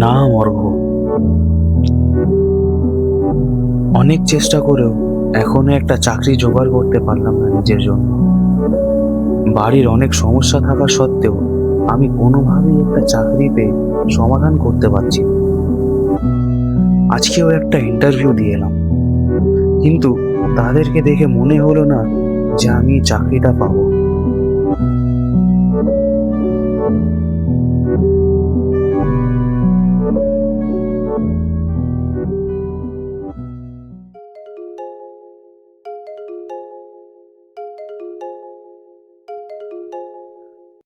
না অর্ঘ, অনেক চেষ্টা করেও এখনো একটা চাকরি জোগাড় করতে পারলাম না নিজের জন্য। বাড়ির অনেক সমস্যা থাকা সত্ত্বেও আমি কোনোভাবেই একটা চাকরি পেয়ে সমাধান করতে পারছি না। আজকেও একটা ইন্টারভিউ দিয়ে এলাম, কিন্তু তাদেরকে দেখে মনে হলো না যে আমি এই চাকরিটা পাবো।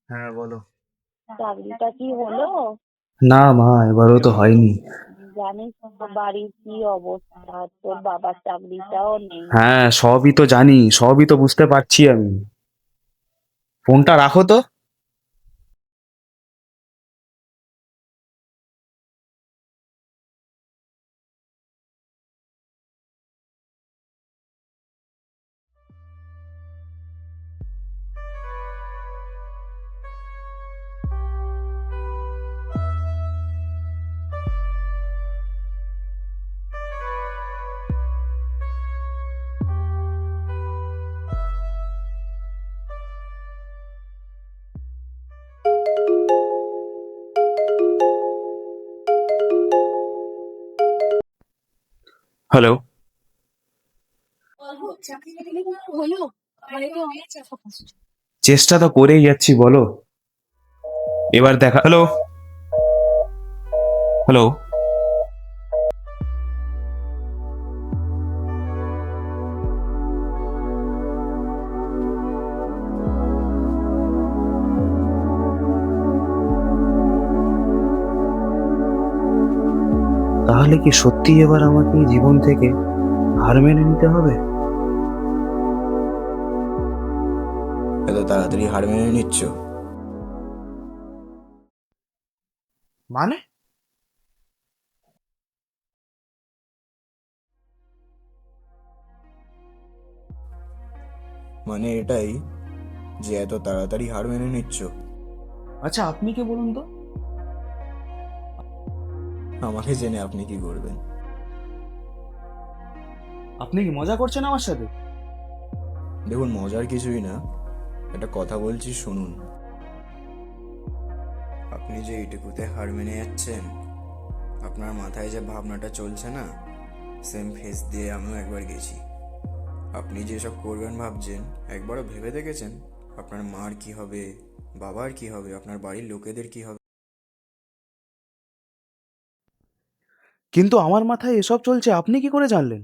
হ্যাঁ বলো। চাকরিটা কি হলো? না মা, এবারও তো হয়নি। জানিস তো বাড়ির কি অবস্থা, তোর বাবার চাকরিটাও নেই। হ্যাঁ, সবই তো জানি, সবই তো বুঝতে পারছি আমি। ফোনটা রাখো তো। হ্যালো। চেষ্টা তো করেই যাচ্ছি, বলো। এবার দেখা। হ্যালো। হ্যালো। তাহলে কি সত্যি এবার আমাকে এই জীবন থেকে হার মেনে নিতে হবে? এত তাড়াতাড়ি হার মেনে নিচ্ছ? মানে? মানে এটাই যে এত তাড়াতাড়ি হার মেনে নিচ্ছ? আচ্ছা, আপনি কে বলুন তো? আমাকে জেনে আপনি কি করবেন? আপনি কি মজা করছেন আমার সাথে? দেখুন, মজার কিছুই না, একটা কথা বলছি শুনুন। আপনি যে এইটুকুতে হার মেনে যাচ্ছেন, আপনার মাথায় যে ভাবনাটা চলছে না, সেম ফেস দিয়ে আমিও একবার গেছি। আপনি যেসব করবেন ভাবছেন, একবারও ভেবে দেখেছেন আপনার মার কি হবে, বাবার কি হবে, আপনার বাড়ির লোকেদের কি হবে? কিন্তু আমার মাথায় এসব চলছে, আপনি কি করে জানলেন?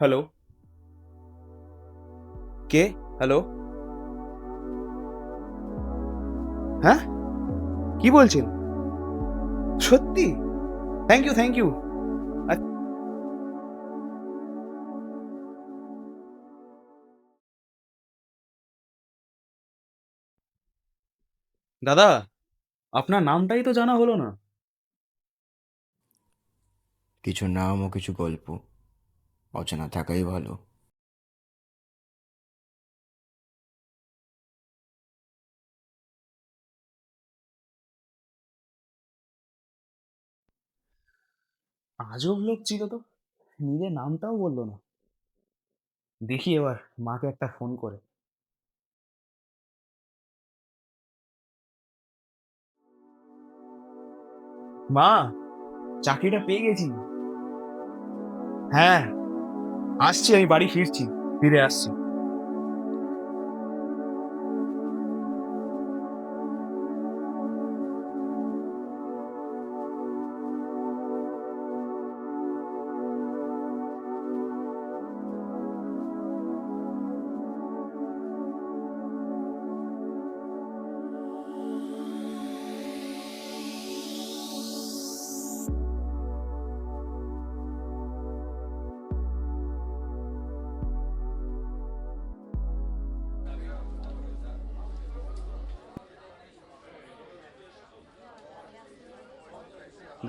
হ্যালো। কে? হ্যালো। হ্যাঁ, কি বলছেন? সত্যি? Thank you, thank you. দাদা, আপনার নামটাই তো জানা হলো না। কিছু নাম ও কিছু গল্প অচেনা থাকাই ভালো। আজব লোক ছিল তো, নিজের নামটাও বললো না। দেখি এবার মাকে একটা ফোন করে। মা, চাকরিটা পেয়ে গেছি। হ্যাঁ, আসছি, আমি বাড়ি ফিরছি, ফিরে আসছি।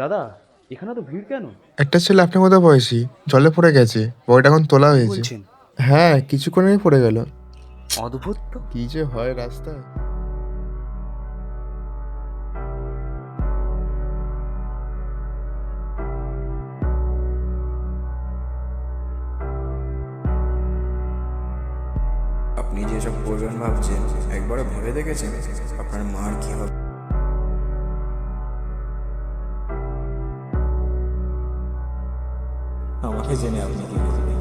দাদা, এখানে তো ভিড় কেন? একটা ছেলে আপনার মতো বয়সী জলে পড়ে গেছে, বইটা এখন তোলা কি হয়েছে। বলছেন? হ্যাঁ, কিছুক্ষণেই পড়ে গেল। অদ্ভুত তো। কি যে হয় রাস্তায়। আপনি যেসব করবেন ভাবছেন একবারও ভেবে দেখেছেন আপনার মার কি হবে? আমাকে জেনে আপনি কি বুঝবেন?